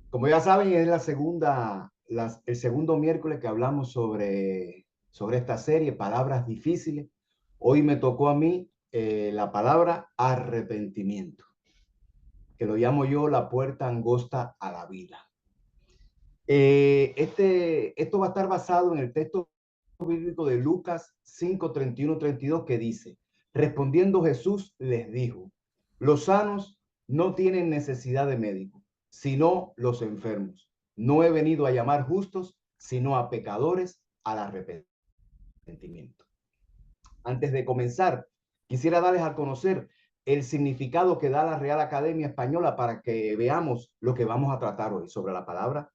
Como ya saben, es el segundo miércoles que hablamos sobre esta serie, Palabras Difíciles. Hoy me tocó a mí la palabra arrepentimiento, que lo llamo yo la puerta angosta a la vida. Esto va a estar basado en el texto bíblico de Lucas 5, 31, 32, que dice, respondiendo Jesús les dijo, los sanos no tienen necesidad de médico, sino los enfermos. No he venido a llamar justos, sino a pecadores al arrepentimiento. Antes de comenzar, quisiera darles a conocer el significado que da la Real Academia Española para que veamos lo que vamos a tratar hoy sobre la palabra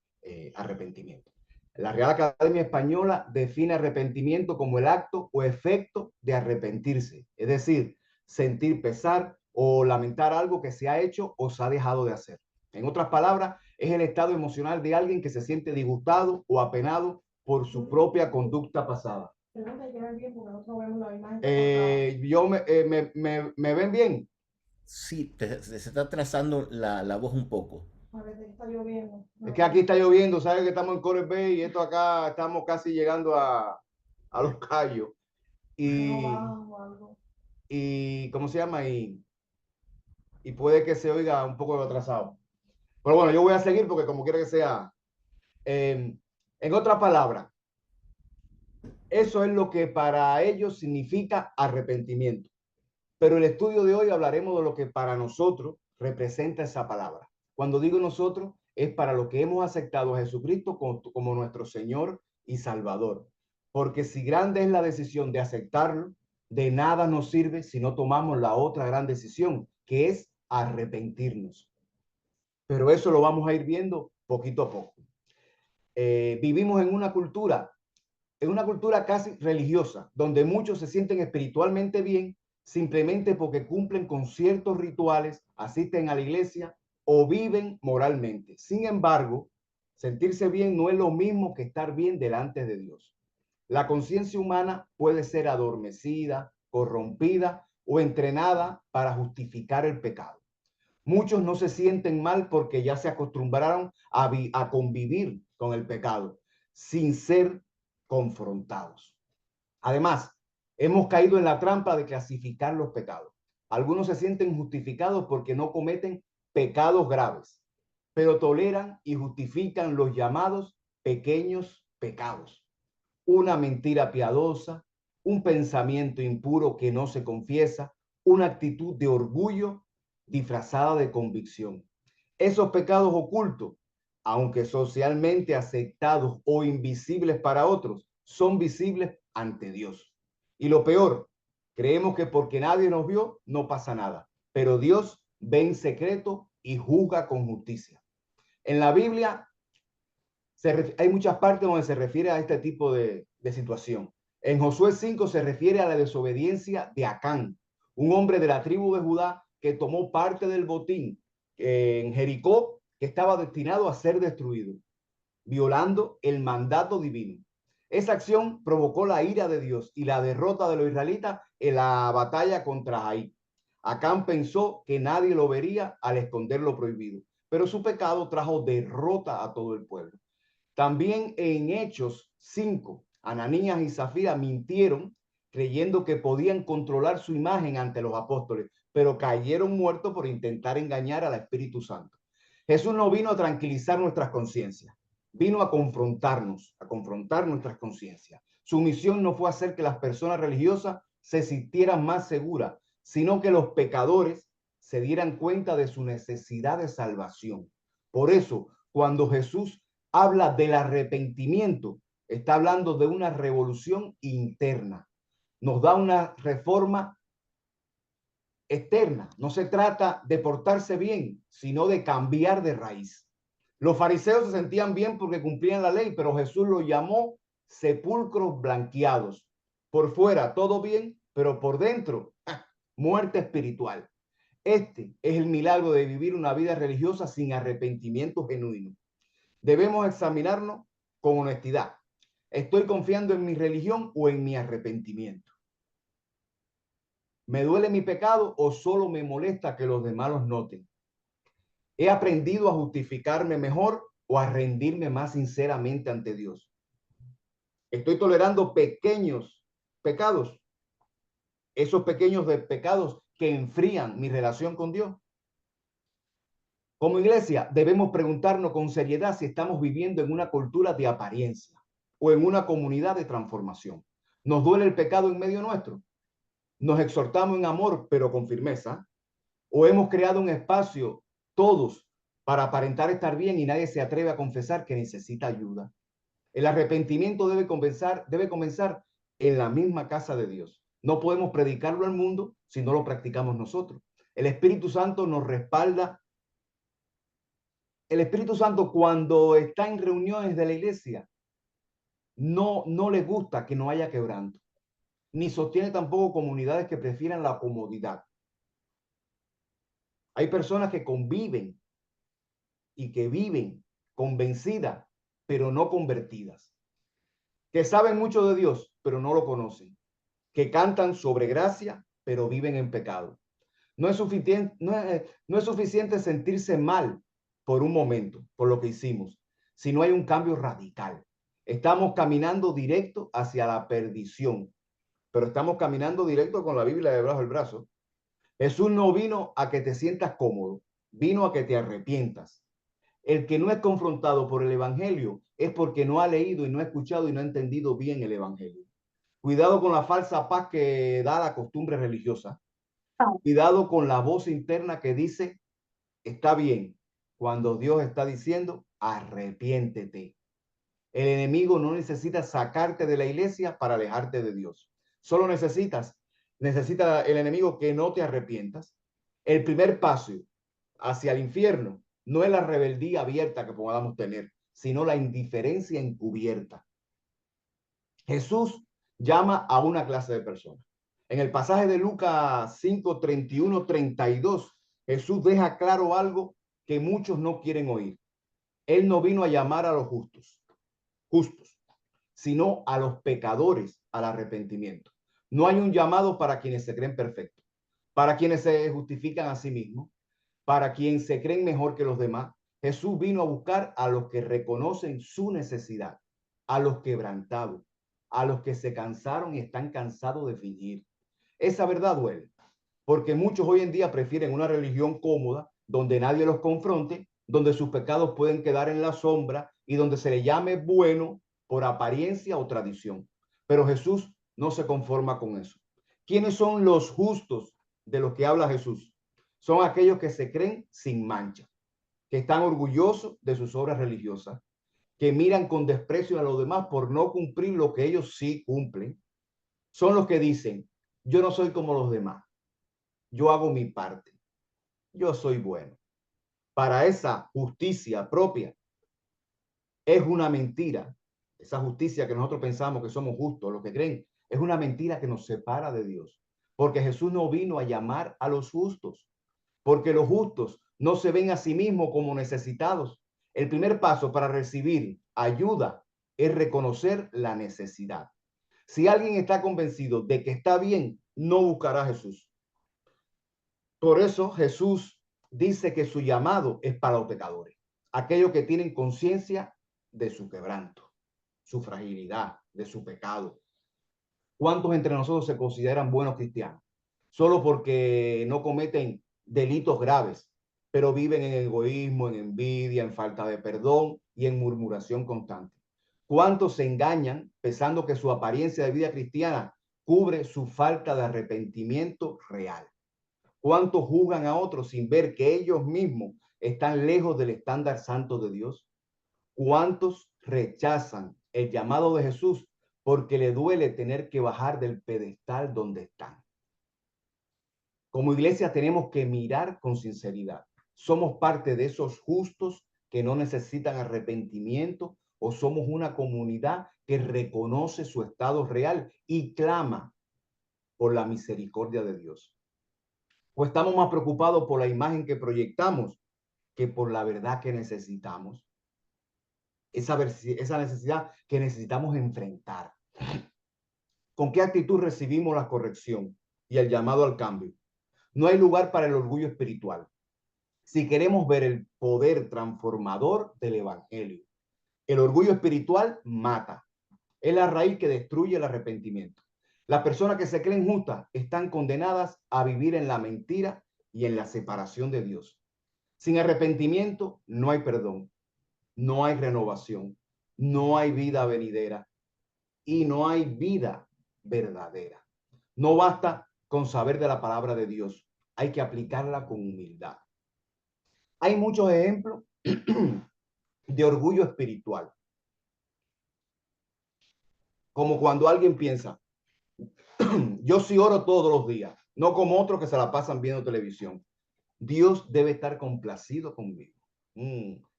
arrepentimiento. La Real Academia Española define arrepentimiento como el acto o efecto de arrepentirse, es decir, sentir pesar o lamentar algo que se ha hecho o se ha dejado de hacer. En otras palabras, es el estado emocional de alguien que se siente disgustado o apenado por su propia conducta pasada. ¿Me ven bien? Sí, se está trazando la voz un poco. Es que aquí está lloviendo, ¿sabes que estamos en Coral Bay y esto acá estamos casi llegando a Los Cayos? Y, ¿cómo se llama? Y puede que se oiga un poco atrasado. Pero bueno, yo voy a seguir porque como quiera que sea. eh, en otras palabras, eso es lo que para ellos significa arrepentimiento. Pero el estudio de hoy hablaremos de lo que para nosotros representa esa palabra. Cuando digo nosotros, es para lo que hemos aceptado a Jesucristo como nuestro Señor y Salvador. Porque si grande es la decisión de aceptarlo, de nada nos sirve si no tomamos la otra gran decisión, que es arrepentirnos. Pero eso lo vamos a ir viendo poquito a poco. Vivimos en una cultura casi religiosa, donde muchos se sienten espiritualmente bien simplemente porque cumplen con ciertos rituales, asisten a la iglesia o viven moralmente. Sin embargo, sentirse bien no es lo mismo que estar bien delante de Dios. La conciencia humana puede ser adormecida, corrompida o entrenada para justificar el pecado. Muchos no se sienten mal porque ya se acostumbraron a convivir con el pecado sin ser confrontados. Además, hemos caído en la trampa de clasificar los pecados. Algunos se sienten justificados porque no cometen pecados graves, pero toleran y justifican los llamados pequeños pecados. Una mentira piadosa, un pensamiento impuro que no se confiesa, una actitud de orgullo disfrazada de convicción. Esos pecados ocultos, aunque socialmente aceptados o invisibles para otros, son visibles ante Dios. Y lo peor, creemos que porque nadie nos vio, no pasa nada. Pero Dios ve en secreto y juzga con justicia. En la Biblia hay muchas partes donde se refiere a este tipo de situación. En Josué 5 se refiere a la desobediencia de Acán, un hombre de la tribu de Judá que tomó parte del botín en Jericó que estaba destinado a ser destruido, violando el mandato divino. Esa acción provocó la ira de Dios y la derrota de los israelitas en la batalla contra Jaí. Acán pensó que nadie lo vería al esconder lo prohibido, pero su pecado trajo derrota a todo el pueblo. También en Hechos 5, Ananías y Zafira mintieron creyendo que podían controlar su imagen ante los apóstoles, pero cayeron muertos por intentar engañar al Espíritu Santo. Jesús no vino a tranquilizar nuestras conciencias, vino a confrontar nuestras conciencias. Su misión no fue hacer que las personas religiosas se sintieran más seguras, sino que los pecadores se dieran cuenta de su necesidad de salvación. Por eso, cuando Jesús habla del arrepentimiento, está hablando de una revolución interna. Nos da una reforma externa. No se trata de portarse bien, sino de cambiar de raíz. Los fariseos se sentían bien porque cumplían la ley, pero Jesús lo llamó sepulcros blanqueados. Por fuera todo bien, pero por dentro muerte espiritual. Este es el milagro de vivir una vida religiosa sin arrepentimiento genuino. Debemos examinarnos con honestidad. ¿Estoy confiando en mi religión o en mi arrepentimiento? ¿Me duele mi pecado o solo me molesta que los demás los noten? He aprendido a justificarme mejor o a rendirme más sinceramente ante Dios. Estoy tolerando pequeños pecados, esos pequeños pecados que enfrían mi relación con Dios. Como iglesia, debemos preguntarnos con seriedad si estamos viviendo en una cultura de apariencia o en una comunidad de transformación. ¿Nos duele el pecado en medio nuestro? ¿Nos exhortamos en amor, pero con firmeza? ¿O hemos creado un espacio todos para aparentar estar bien y nadie se atreve a confesar que necesita ayuda? El arrepentimiento debe comenzar en la misma casa de Dios. No podemos predicarlo al mundo si no lo practicamos nosotros. El Espíritu Santo nos respalda. El Espíritu Santo, cuando está en reuniones de la iglesia, no le gusta que no haya quebranto, ni sostiene tampoco comunidades que prefieran la comodidad. Hay personas que conviven y que viven convencidas, pero no convertidas, que saben mucho de Dios, pero no lo conocen, que cantan sobre gracia, pero viven en pecado. No es suficiente sentirse mal por un momento, por lo que hicimos, si no hay un cambio radical. Estamos caminando directo hacia la perdición, pero estamos caminando directo con la Biblia debajo del brazo. Jesús no vino a que te sientas cómodo, vino a que te arrepientas. El que no es confrontado por el evangelio es porque no ha leído y no ha escuchado y no ha entendido bien el evangelio. Cuidado con la falsa paz que da la costumbre religiosa. Cuidado con la voz interna que dice, está bien, cuando Dios está diciendo, arrepiéntete. El enemigo no necesita sacarte de la iglesia para alejarte de Dios. Solo necesita el enemigo que no te arrepientas. El primer paso hacia el infierno no es la rebeldía abierta que podamos tener, sino la indiferencia encubierta. Jesús llama a una clase de personas. En el pasaje de Lucas 5, 31, 32, Jesús deja claro algo que muchos no quieren oír. Él no vino a llamar a los justos, sino a los pecadores al arrepentimiento. No hay un llamado para quienes se creen perfectos, para quienes se justifican a sí mismos, para quienes se creen mejor que los demás. Jesús vino a buscar a los que reconocen su necesidad, a los quebrantados, a los que se cansaron y están cansados de fingir. Esa verdad duele, porque muchos hoy en día prefieren una religión cómoda, donde nadie los confronte, donde sus pecados pueden quedar en la sombra y donde se le llame bueno por apariencia o tradición. Pero Jesús no se conforma con eso. ¿Quiénes son los justos de los que habla Jesús? Son aquellos que se creen sin mancha, que están orgullosos de sus obras religiosas, que miran con desprecio a los demás por no cumplir lo que ellos sí cumplen. Son los que dicen, yo no soy como los demás, yo hago mi parte, yo soy bueno. Para esa justicia propia es una mentira. Esa justicia que nosotros pensamos que somos justos, lo que creen, es una mentira que nos separa de Dios. Porque Jesús no vino a llamar a los justos, porque los justos no se ven a sí mismos como necesitados. El primer paso para recibir ayuda es reconocer la necesidad. Si alguien está convencido de que está bien, no buscará a Jesús. Por eso Jesús dice que su llamado es para los pecadores, aquellos que tienen conciencia de su quebranto, su fragilidad, de su pecado. ¿Cuántos entre nosotros se consideran buenos cristianos? Solo porque no cometen delitos graves, pero viven en egoísmo, en envidia, en falta de perdón y en murmuración constante. ¿Cuántos se engañan pensando que su apariencia de vida cristiana cubre su falta de arrepentimiento real? ¿Cuántos juzgan a otros sin ver que ellos mismos están lejos del estándar santo de Dios? ¿Cuántos rechazan el llamado de Jesús porque le duele tener que bajar del pedestal donde están? Como iglesia tenemos que mirar con sinceridad. ¿Somos parte de esos justos que no necesitan arrepentimiento o somos una comunidad que reconoce su estado real y clama por la misericordia de Dios? ¿O estamos más preocupados por la imagen que proyectamos que por la verdad que necesitamos? Esa necesidad que necesitamos enfrentar. ¿Con qué actitud recibimos la corrección y el llamado al cambio? No hay lugar para el orgullo espiritual. si queremos ver el poder transformador del evangelio. El orgullo espiritual mata. Es la raíz que destruye el arrepentimiento. Las personas que se creen justas están condenadas a vivir en la mentira y en la separación de Dios. Sin arrepentimiento no hay perdón, no hay renovación, no hay vida venidera y no hay vida verdadera. No basta con saber de la palabra de Dios, hay que aplicarla con humildad. Hay muchos ejemplos de orgullo espiritual, como cuando alguien piensa, yo sí oro todos los días, no como otros que se la pasan viendo televisión. Dios debe estar complacido conmigo.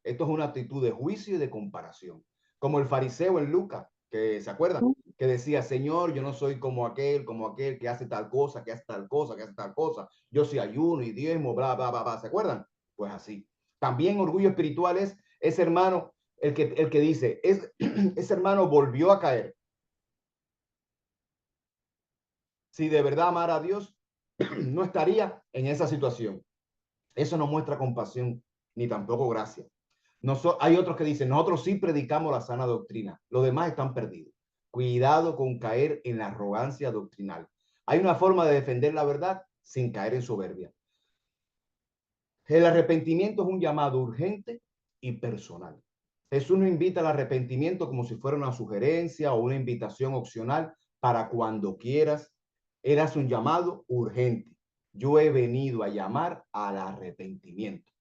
Esto es una actitud de juicio y de comparación. Como el fariseo en Lucas, que se acuerdan, que decía, Señor, yo no soy como aquel que hace tal cosa, que hace tal cosa, que hace tal cosa. Yo sí ayuno y diezmo, bla, bla, bla, bla. ¿Se acuerdan? Pues así. También orgullo espiritual es ese hermano, el que dice, ese hermano volvió a caer. Si de verdad amara a Dios, no estaría en esa situación. Eso no muestra compasión ni tampoco gracia. Hay otros que dicen, nosotros sí predicamos la sana doctrina, los demás están perdidos. Cuidado con caer en la arrogancia doctrinal. Hay una forma de defender la verdad sin caer en soberbia. El arrepentimiento es un llamado urgente y personal. Jesús no invita al arrepentimiento como si fuera una sugerencia o una invitación opcional para cuando quieras. Él hace un llamado urgente. Yo he venido a llamar al arrepentimiento.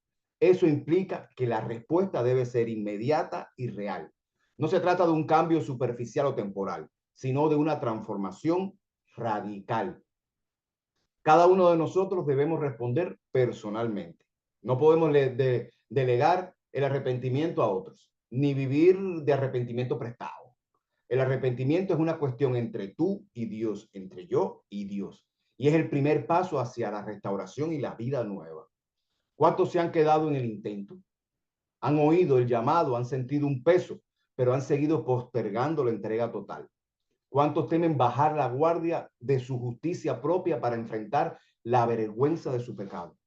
Eso implica que la respuesta debe ser inmediata y real. No se trata de un cambio superficial o temporal, sino de una transformación radical. Cada uno de nosotros debemos responder personalmente. No podemos delegar el arrepentimiento a otros, ni vivir de arrepentimiento prestado. El arrepentimiento es una cuestión entre tú y Dios, entre yo y Dios. Y es el primer paso hacia la restauración y la vida nueva. ¿Cuántos se han quedado en el intento? Han oído el llamado, han sentido un peso, pero han seguido postergando la entrega total. ¿Cuántos temen bajar la guardia de su justicia propia para enfrentar la vergüenza de su pecado?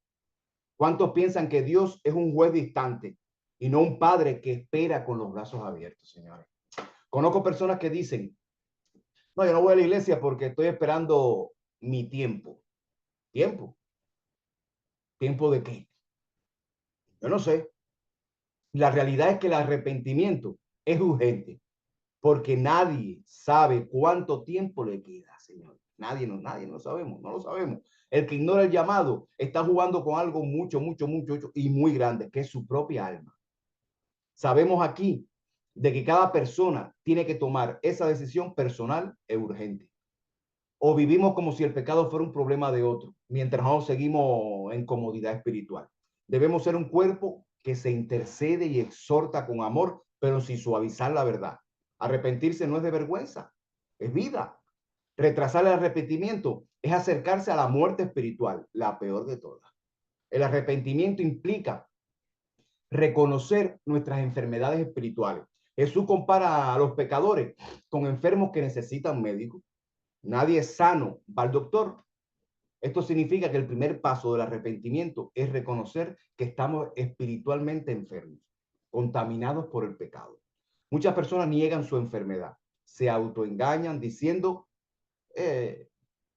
¿Cuántos piensan que Dios es un juez distante y no un padre que espera con los brazos abiertos, señores? Conozco personas que dicen, no, yo no voy a la iglesia porque estoy esperando mi tiempo. ¿Tiempo? ¿Tiempo de qué? Yo no sé. La realidad es que el arrepentimiento es urgente porque nadie sabe cuánto tiempo le queda, Señor. Nadie lo sabemos, no lo sabemos. El que ignora el llamado está jugando con algo mucho, mucho, mucho y muy grande, que es su propia alma. Sabemos aquí de que cada persona tiene que tomar esa decisión personal e urgente. O vivimos como si el pecado fuera un problema de otro, mientras no seguimos en comodidad espiritual. Debemos ser un cuerpo que se intercede y exhorta con amor, pero sin suavizar la verdad. Arrepentirse no es de vergüenza, es vida. Retrasar el arrepentimiento es acercarse a la muerte espiritual, la peor de todas. El arrepentimiento implica reconocer nuestras enfermedades espirituales. Jesús compara a los pecadores con enfermos que necesitan médicos. Nadie es sano, va al doctor. Esto significa que el primer paso del arrepentimiento es reconocer que estamos espiritualmente enfermos, contaminados por el pecado. Muchas personas niegan su enfermedad, se autoengañan diciendo,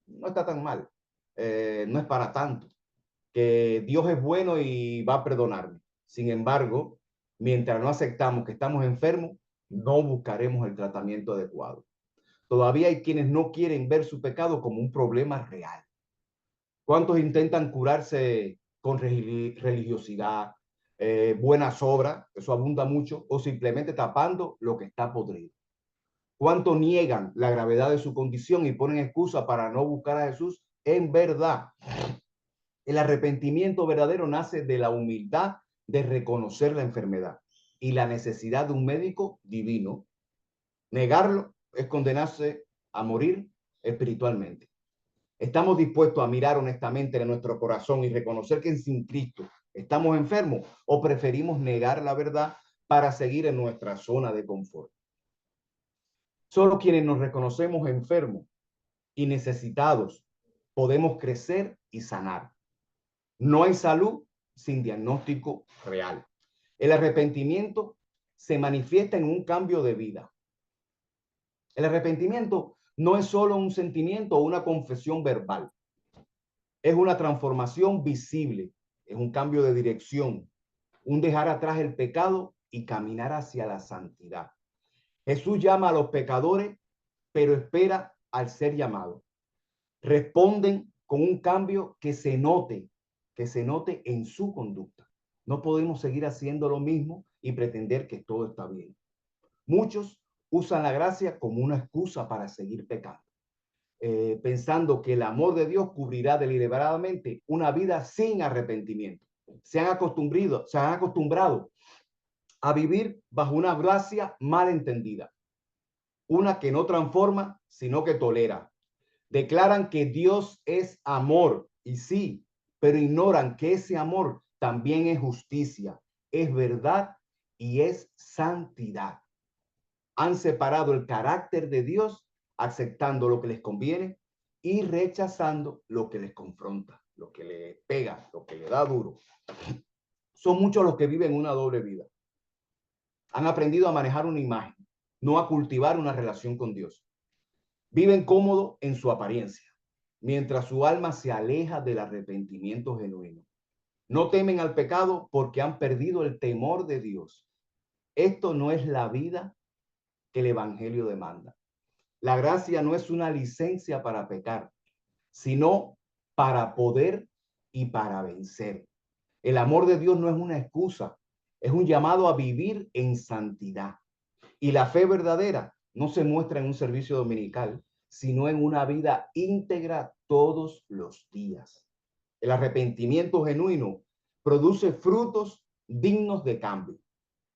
no está tan mal, no es para tanto, que Dios es bueno y va a perdonarme. Sin embargo, mientras no aceptamos que estamos enfermos, no buscaremos el tratamiento adecuado. Todavía hay quienes no quieren ver su pecado como un problema real. ¿Cuántos intentan curarse con religiosidad, buenas obras, eso abunda mucho, o simplemente tapando lo que está podrido? ¿Cuántos niegan la gravedad de su condición y ponen excusa para no buscar a Jesús? En verdad, el arrepentimiento verdadero nace de la humildad de reconocer la enfermedad y la necesidad de un médico divino. Negarlo es condenarse a morir espiritualmente. ¿Estamos dispuestos a mirar honestamente en nuestro corazón y reconocer que sin Cristo estamos enfermos o preferimos negar la verdad para seguir en nuestra zona de confort? Solo quienes nos reconocemos enfermos y necesitados podemos crecer y sanar. No hay salud sin diagnóstico real. El arrepentimiento se manifiesta en un cambio de vida. El arrepentimiento no es solo un sentimiento o una confesión verbal. Es una transformación visible, es un cambio de dirección, un dejar atrás el pecado y caminar hacia la santidad. Jesús llama a los pecadores, pero espera al ser llamado. Responden con un cambio que se note en su conducta. No podemos seguir haciendo lo mismo y pretender que todo está bien. Muchos usan la gracia como una excusa para seguir pecando, pensando que el amor de Dios cubrirá deliberadamente una vida sin arrepentimiento. Se han acostumbrado a vivir bajo una gracia mal entendida, una que no transforma, sino que tolera. Declaran que Dios es amor, y sí, pero ignoran que ese amor también es justicia, es verdad y es santidad. Han separado el carácter de Dios, aceptando lo que les conviene y rechazando lo que les confronta, lo que les pega, lo que les da duro. Son muchos los que viven una doble vida. Han aprendido a manejar una imagen, no a cultivar una relación con Dios. Viven cómodos en su apariencia, mientras su alma se aleja del arrepentimiento genuino. No temen al pecado porque han perdido el temor de Dios. Esto no es la vida que el Evangelio demanda. La gracia no es una licencia para pecar, sino para poder y para vencer. El amor de Dios no es una excusa, es un llamado a vivir en santidad. Y la fe verdadera no se muestra en un servicio dominical, sino en una vida íntegra todos los días. El arrepentimiento genuino produce frutos dignos de cambio: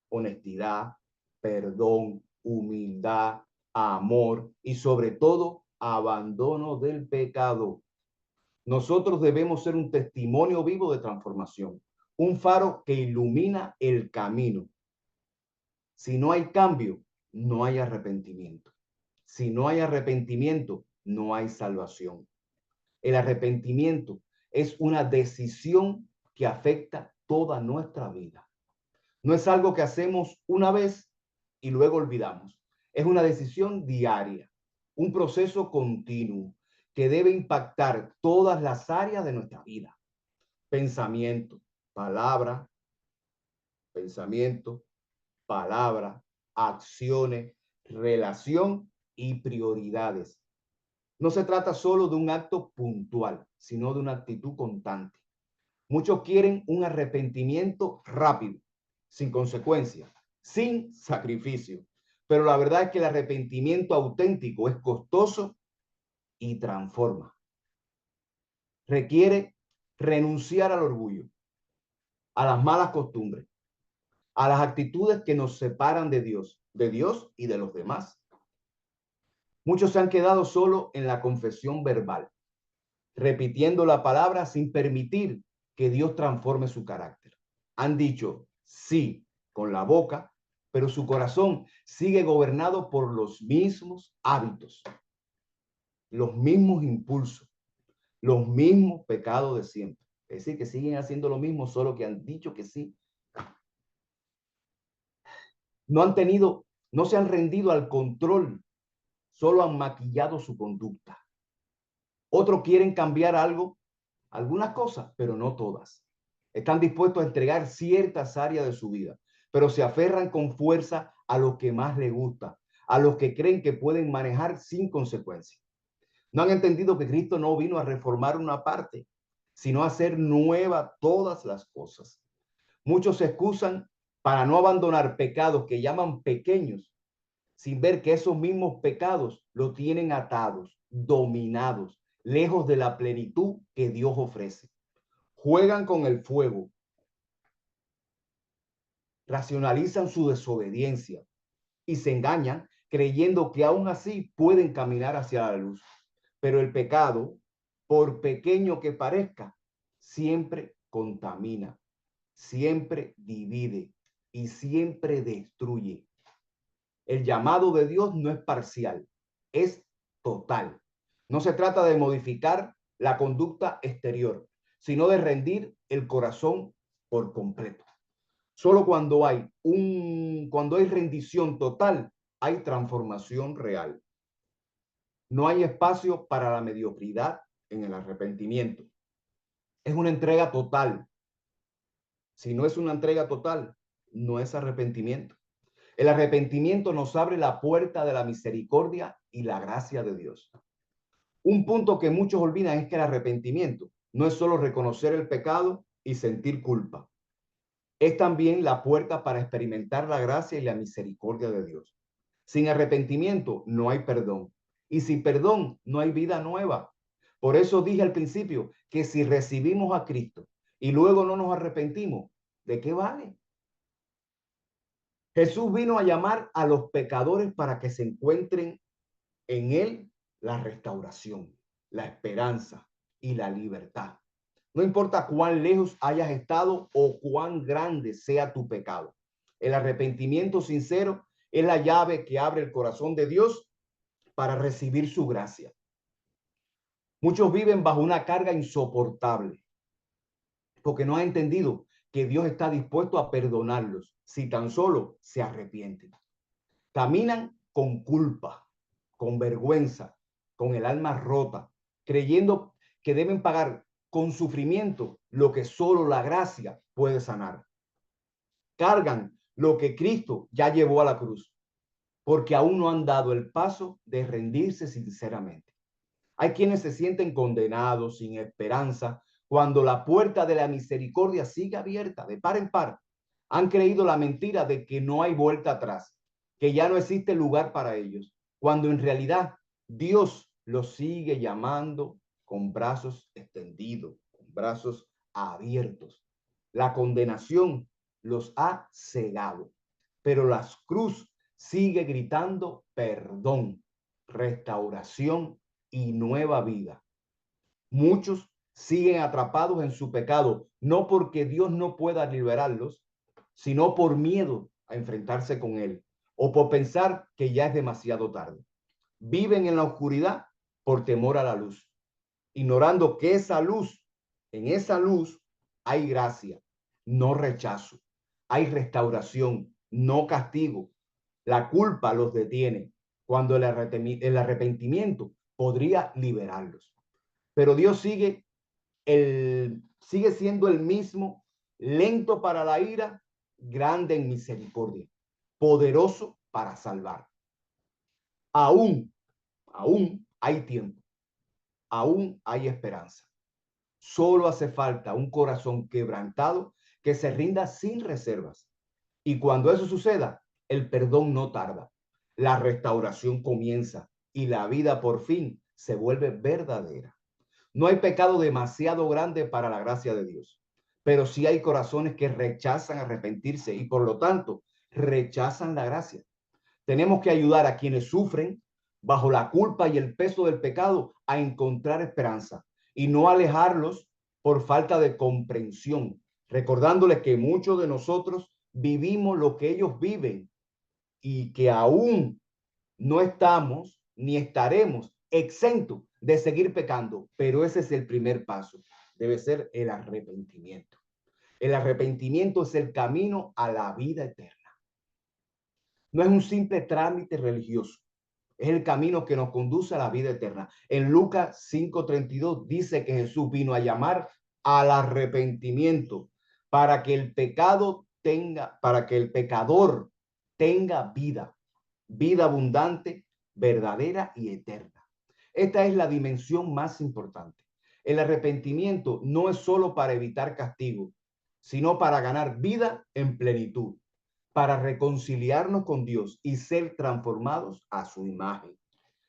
honestidad, perdón, humildad, amor y sobre todo abandono del pecado. Nosotros debemos ser un testimonio vivo de transformación, un faro que ilumina el camino. Si no hay cambio, no hay arrepentimiento. Si no hay arrepentimiento, no hay salvación. El arrepentimiento es una decisión que afecta toda nuestra vida. No es algo que hacemos una vez y luego olvidamos. Es una decisión diaria, un proceso continuo que debe impactar todas las áreas de nuestra vida. Pensamiento, palabra, pensamiento, palabra, acciones, relación y prioridades. No se trata solo de un acto puntual, sino de una actitud constante. Muchos quieren un arrepentimiento rápido, sin consecuencia, sin sacrificio. Pero la verdad es que el arrepentimiento auténtico es costoso y transforma. Requiere renunciar al orgullo, a las malas costumbres, a las actitudes que nos separan de Dios y de los demás. Muchos se han quedado solo en la confesión verbal, repitiendo la palabra sin permitir que Dios transforme su carácter. Han dicho sí con la boca, pero su corazón sigue gobernado por los mismos hábitos, los mismos impulsos, los mismos pecados de siempre. Es decir, que siguen haciendo lo mismo, solo que han dicho que sí. No se han rendido al control, solo han maquillado su conducta. Otros quieren cambiar algo, algunas cosas, pero no todas. Están dispuestos a entregar ciertas áreas de su vida, pero se aferran con fuerza a lo que más les gusta, a los que creen que pueden manejar sin consecuencia. No han entendido que Cristo no vino a reformar una parte, sino a hacer nueva todas las cosas. Muchos se excusan para no abandonar pecados que llaman pequeños, sin ver que esos mismos pecados lo tienen atados, dominados, lejos de la plenitud que Dios ofrece. Juegan con el fuego, racionalizan su desobediencia y se engañan creyendo que aún así pueden caminar hacia la luz. Pero el pecado, por pequeño que parezca, siempre contamina, siempre divide y siempre destruye. El llamado de Dios no es parcial, es total. No se trata de modificar la conducta exterior, sino de rendir el corazón por completo. Solo cuando hay rendición total, hay transformación real. No hay espacio para la mediocridad en el arrepentimiento. Es una entrega total. Si no es una entrega total, no es arrepentimiento. El arrepentimiento nos abre la puerta de la misericordia y la gracia de Dios. Un punto que muchos olvidan es que el arrepentimiento no es solo reconocer el pecado y sentir culpa. Es también la puerta para experimentar la gracia y la misericordia de Dios. Sin arrepentimiento no hay perdón. Y sin perdón no hay vida nueva. Por eso dije al principio que si recibimos a Cristo y luego no nos arrepentimos, ¿de qué vale? Jesús vino a llamar a los pecadores para que se encuentren en Él la restauración, la esperanza y la libertad. No importa cuán lejos hayas estado o cuán grande sea tu pecado. El arrepentimiento sincero es la llave que abre el corazón de Dios para recibir su gracia. Muchos viven bajo una carga insoportable porque no han entendido que Dios está dispuesto a perdonarlos si tan solo se arrepienten. Caminan con culpa, con vergüenza, con el alma rota, creyendo que deben pagar con sufrimiento lo que solo la gracia puede sanar. Cargan lo que Cristo ya llevó a la cruz, porque aún no han dado el paso de rendirse sinceramente. Hay quienes se sienten condenados, sin esperanza, cuando la puerta de la misericordia sigue abierta de par en par. Han creído la mentira de que no hay vuelta atrás, que ya no existe lugar para ellos, cuando en realidad Dios los sigue llamando con brazos extendidos, con brazos abiertos. La condenación los ha cegado, pero la cruz sigue gritando perdón, restauración y nueva vida. Muchos siguen atrapados en su pecado, no porque Dios no pueda liberarlos, sino por miedo a enfrentarse con Él o por pensar que ya es demasiado tarde. Viven en la oscuridad por temor a la luz, ignorando que en esa luz hay gracia, no rechazo, hay restauración, no castigo. La culpa los detiene cuando el arrepentimiento podría liberarlos. Pero Dios sigue siendo el mismo, lento para la ira, grande en misericordia, poderoso para salvar. Aún, aún hay tiempo, aún hay esperanza. Solo hace falta un corazón quebrantado que se rinda sin reservas. Y cuando eso suceda, el perdón no tarda. La restauración comienza y la vida por fin se vuelve verdadera. No hay pecado demasiado grande para la gracia de Dios, pero sí hay corazones que rechazan arrepentirse y por lo tanto rechazan la gracia. Tenemos que ayudar a quienes sufren bajo la culpa y el peso del pecado a encontrar esperanza y no alejarlos por falta de comprensión, recordándoles que muchos de nosotros vivimos lo que ellos viven y que aún no estamos ni estaremos exentos de seguir pecando, pero ese es el primer paso. Debe ser el arrepentimiento. El arrepentimiento es el camino a la vida eterna. No es un simple trámite religioso, es el camino que nos conduce a la vida eterna. En Lucas 5:32 dice que Jesús vino a llamar al arrepentimiento para que el pecador tenga vida, vida abundante, verdadera y eterna. Esta es la dimensión más importante. El arrepentimiento no es solo para evitar castigo, sino para ganar vida en plenitud, para reconciliarnos con Dios y ser transformados a su imagen.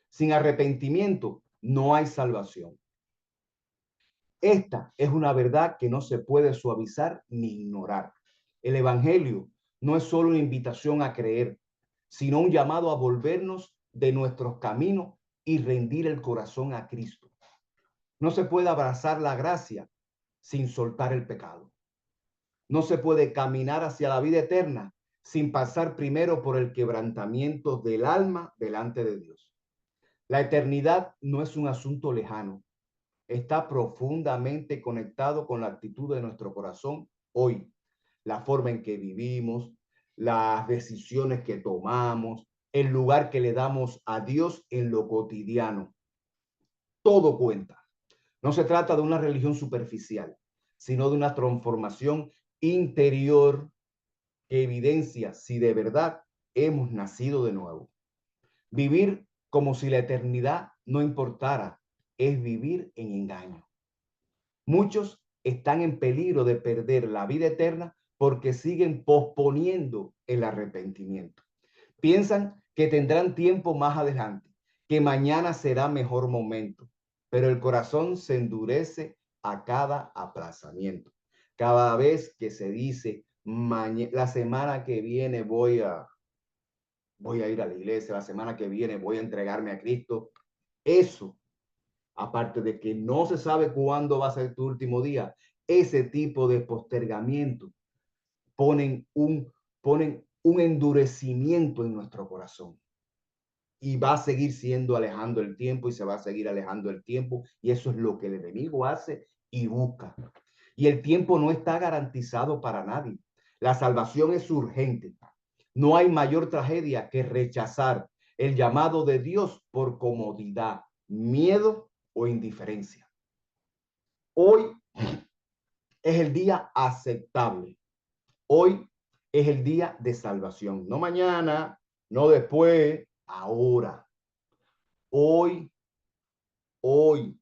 Sin arrepentimiento no hay salvación. Esta es una verdad que no se puede suavizar ni ignorar. El evangelio no es solo una invitación a creer, sino un llamado a volvernos de nuestros caminos y rendir el corazón a Cristo. No se puede abrazar la gracia sin soltar el pecado. No se puede caminar hacia la vida eterna sin pasar primero por el quebrantamiento del alma delante de Dios. La eternidad no es un asunto lejano, está profundamente conectado con la actitud de nuestro corazón hoy la forma en que vivimos, las decisiones que tomamos, el lugar que le damos a Dios en lo cotidiano. Todo cuenta. No se trata de una religión superficial, sino de una transformación interior que evidencia si de verdad hemos nacido de nuevo. Vivir como si la eternidad no importara es vivir en engaño. Muchos están en peligro de perder la vida eterna porque siguen posponiendo el arrepentimiento. Piensan que tendrán tiempo más adelante, que mañana será mejor momento, pero el corazón se endurece a cada aplazamiento. Cada vez que se dice, la semana que viene voy a ir a la iglesia, la semana que viene voy a entregarme a Cristo, eso, aparte de que no se sabe cuándo va a ser tu último día, ese tipo de postergamiento ponen ponen un endurecimiento en nuestro corazón y va a seguir siendo alejando el tiempo y se va a seguir alejando el tiempo y eso es lo que el enemigo hace y busca. Y el tiempo no está garantizado para nadie. La salvación es urgente. No hay mayor tragedia que rechazar el llamado de Dios por comodidad, miedo o indiferencia. Hoy es el día aceptable. Hoy es el día de salvación. No mañana, no después, ahora. Hoy, hoy.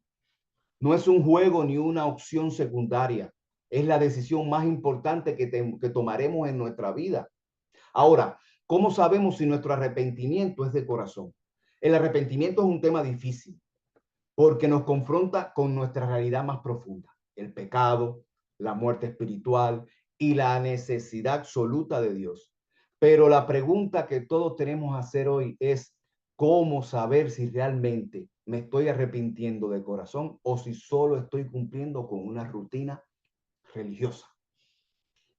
No es un juego ni una opción secundaria. Es la decisión más importante que tomaremos en nuestra vida. Ahora, ¿cómo sabemos si nuestro arrepentimiento es de corazón? El arrepentimiento es un tema difícil porque nos confronta con nuestra realidad más profunda, el pecado, la muerte espiritual y la necesidad absoluta de Dios. Pero la pregunta que todos tenemos que hacer hoy es, ¿cómo saber si realmente me estoy arrepintiendo de corazón o si solo estoy cumpliendo con una rutina religiosa?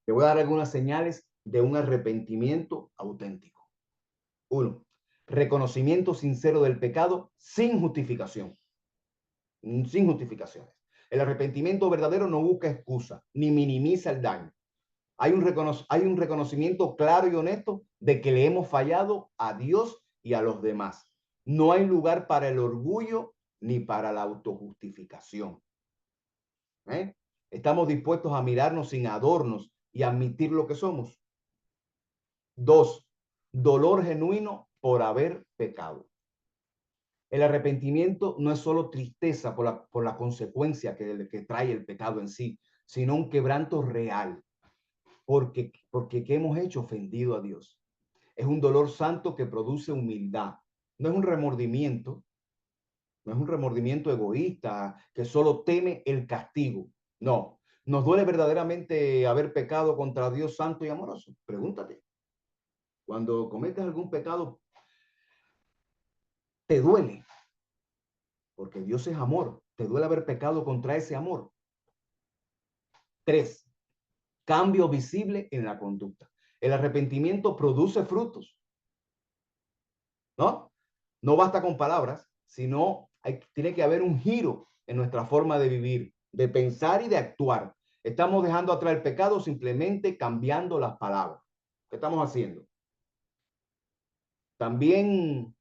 Te voy a dar algunas señales de un arrepentimiento auténtico. Uno, reconocimiento sincero del pecado sin justificación. Sin justificaciones. El arrepentimiento verdadero no busca excusa ni minimiza el daño. Hay un reconocimiento claro y honesto de que le hemos fallado a Dios y a los demás. No hay lugar para el orgullo ni para la autojustificación. ¿Eh? Estamos dispuestos a mirarnos sin adornos y admitir lo que somos. Dos, dolor genuino por haber pecado. El arrepentimiento no es solo tristeza por la consecuencia que trae el pecado en sí, sino un quebranto real, porque ¿qué hemos hecho? Ofendido a Dios. Es un dolor santo que produce humildad. No es un remordimiento, no es un remordimiento egoísta que solo teme el castigo. No, nos duele verdaderamente haber pecado contra Dios santo y amoroso. Pregúntate, cuando cometes algún pecado, te duele, porque Dios es amor. Te duele haber pecado contra ese amor. Tres, cambio visible en la conducta. El arrepentimiento produce frutos, ¿no? No basta con palabras, sino tiene que haber un giro en nuestra forma de vivir, de pensar y de actuar. Estamos dejando atrás el pecado simplemente cambiando las palabras. ¿Qué estamos haciendo? También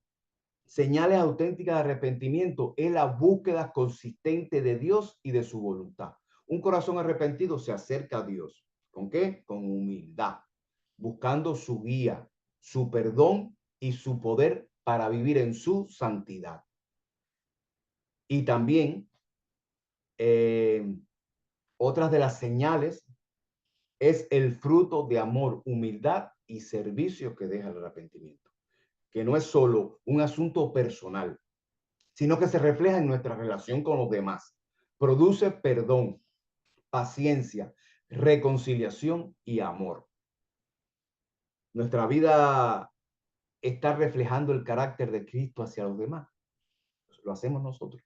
señales auténticas de arrepentimiento es la búsqueda consistente de Dios y de su voluntad. Un corazón arrepentido se acerca a Dios. ¿Con qué? Con humildad, buscando su guía, su perdón y su poder para vivir en su santidad. Y también otras de las señales es el fruto de amor, humildad y servicio que deja el arrepentimiento, que no es solo un asunto personal, sino que se refleja en nuestra relación con los demás. Produce perdón, paciencia, reconciliación y amor. Nuestra vida está reflejando el carácter de Cristo hacia los demás. Lo hacemos nosotros.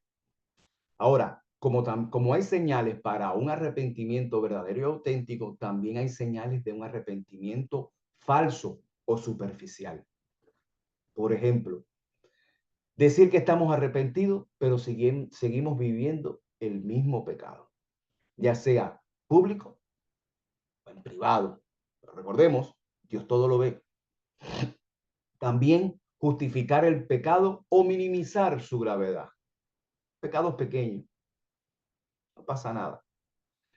Ahora, como hay señales para un arrepentimiento verdadero y auténtico, también hay señales de un arrepentimiento falso o superficial. Por ejemplo, decir que estamos arrepentidos, pero seguimos viviendo el mismo pecado, ya sea público o en privado. recordemos, Dios todo lo ve. También justificar el pecado o minimizar su gravedad. Pecados pequeños, no pasa nada.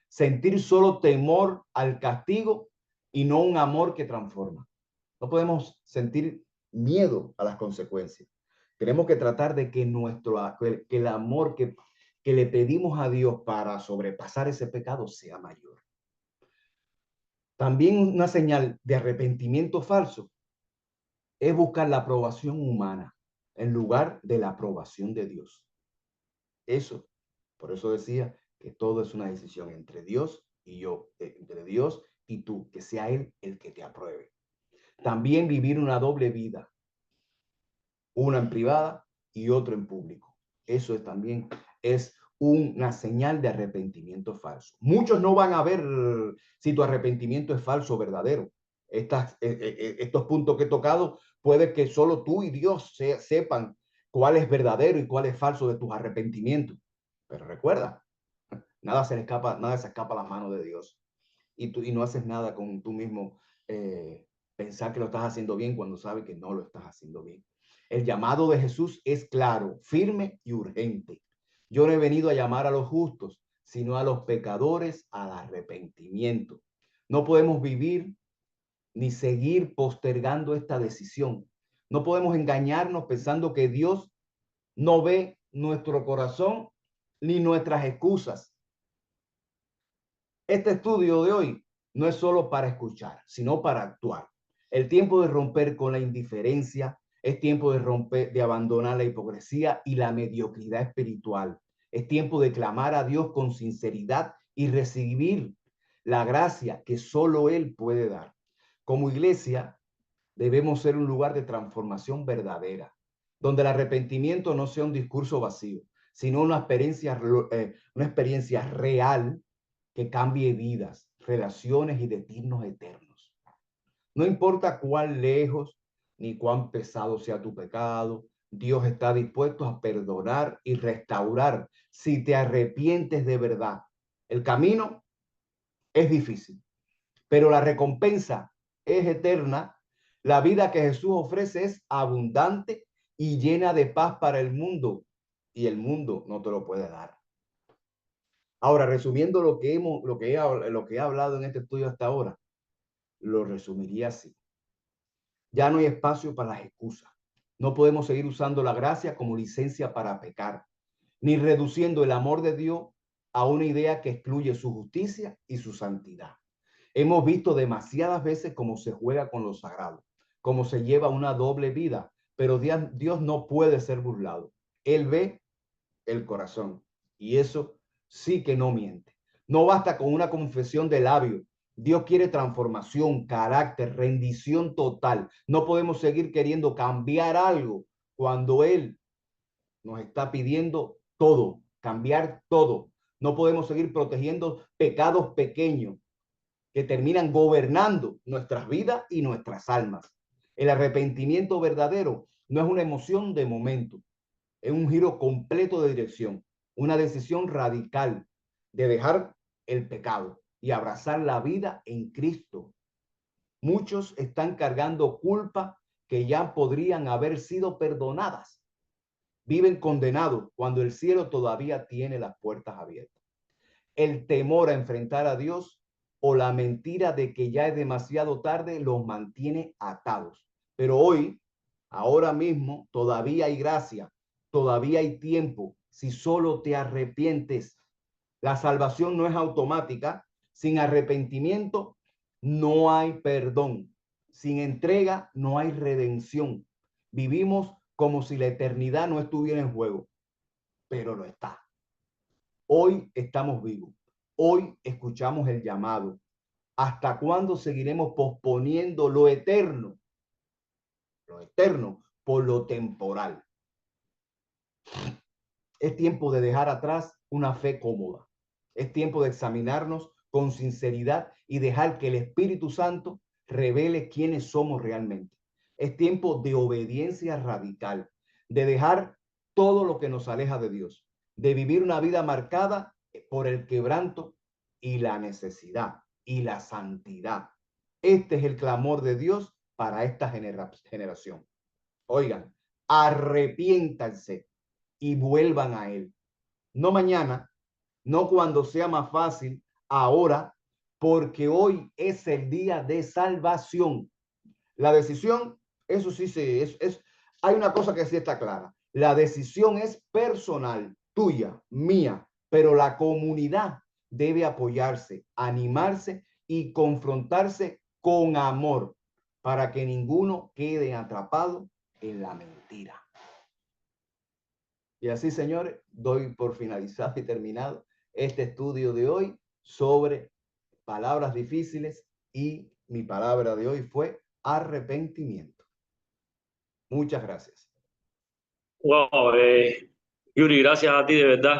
Sentir solo temor al castigo y no un amor que transforma. No podemos sentir miedo a las consecuencias. Tenemos que tratar de que que el amor que le pedimos a Dios para sobrepasar ese pecado sea mayor. También una señal de arrepentimiento falso es buscar la aprobación humana en lugar de la aprobación de Dios. Eso, por eso decía que todo es una decisión entre Dios y yo, entre Dios y tú, que sea Él el que te apruebe. También vivir una doble vida, una en privada y otra en público. Eso también es una señal de arrepentimiento falso. Muchos no van a ver si tu arrepentimiento es falso o verdadero. Estos puntos que he tocado, puede que solo tú y Dios sepan cuál es verdadero y cuál es falso de tus arrepentimientos. Pero recuerda, nada se escapa a las manos de Dios. Y no haces nada con tú mismo pensar que lo estás haciendo bien cuando sabes que no lo estás haciendo bien. El llamado de Jesús es claro, firme y urgente. Yo no he venido a llamar a los justos, sino a los pecadores al arrepentimiento. No podemos vivir ni seguir postergando esta decisión. No podemos engañarnos pensando que Dios no ve nuestro corazón ni nuestras excusas. Este estudio de hoy no es solo para escuchar, sino para actuar. El tiempo de romper con la indiferencia, es tiempo de romper, de abandonar la hipocresía y la mediocridad espiritual. Es tiempo de clamar a Dios con sinceridad y recibir la gracia que solo Él puede dar. Como iglesia, debemos ser un lugar de transformación verdadera, donde el arrepentimiento no sea un discurso vacío, sino una experiencia real que cambie vidas, relaciones y destinos eternos. No importa cuán lejos ni cuán pesado sea tu pecado, Dios está dispuesto a perdonar y restaurar si te arrepientes de verdad. El camino es difícil, pero la recompensa es eterna. La vida que Jesús ofrece es abundante y llena de paz para el mundo, y el mundo no te lo puede dar. Ahora, resumiendo lo que he hablado en este estudio hasta ahora, lo resumiría así. Ya no hay espacio para las excusas. No podemos seguir usando la gracia como licencia para pecar, ni reduciendo el amor de Dios a una idea que excluye su justicia y su santidad. Hemos visto demasiadas veces cómo se juega con lo sagrado, cómo se lleva una doble vida, pero Dios no puede ser burlado. Él ve el corazón y eso sí que no miente. No basta con una confesión de labio. Dios quiere transformación, carácter, rendición total. No podemos seguir queriendo cambiar algo cuando Él nos está pidiendo todo, cambiar todo. No podemos seguir protegiendo pecados pequeños que terminan gobernando nuestras vidas y nuestras almas. El arrepentimiento verdadero no es una emoción de momento, es un giro completo de dirección, una decisión radical de dejar el pecado y abrazar la vida en Cristo. Muchos están cargando culpa que ya podrían haber sido perdonadas. Viven condenados cuando el cielo todavía tiene las puertas abiertas. El temor a enfrentar a Dios o la mentira de que ya es demasiado tarde los mantiene atados. Pero hoy, ahora mismo, todavía hay gracia, todavía hay tiempo, si solo te arrepientes. La salvación no es automática. Sin arrepentimiento no hay perdón. Sin entrega no hay redención. Vivimos como si la eternidad no estuviera en juego, pero lo está. Hoy estamos vivos. Hoy escuchamos el llamado. ¿Hasta cuándo seguiremos posponiendo lo eterno? Lo eterno por lo temporal. Es tiempo de dejar atrás una fe cómoda. Es tiempo de examinarnos con sinceridad y dejar que el Espíritu Santo revele quiénes somos realmente. Es tiempo de obediencia radical, de dejar todo lo que nos aleja de Dios, de vivir una vida marcada por el quebranto y la necesidad y la santidad. Este es el clamor de Dios para esta generación. Oigan, arrepiéntanse y vuelvan a Él. No mañana, no cuando sea más fácil, ahora, porque hoy es el día de salvación. La decisión, eso sí hay una cosa que sí está clara. La decisión es personal, tuya, mía, pero la comunidad debe apoyarse, animarse y confrontarse con amor para que ninguno quede atrapado en la mentira. Y así, señores, doy por finalizado y terminado este estudio de hoy sobre palabras difíciles, y mi palabra de hoy fue arrepentimiento. Muchas gracias. Wow, Yuri, gracias a ti de verdad.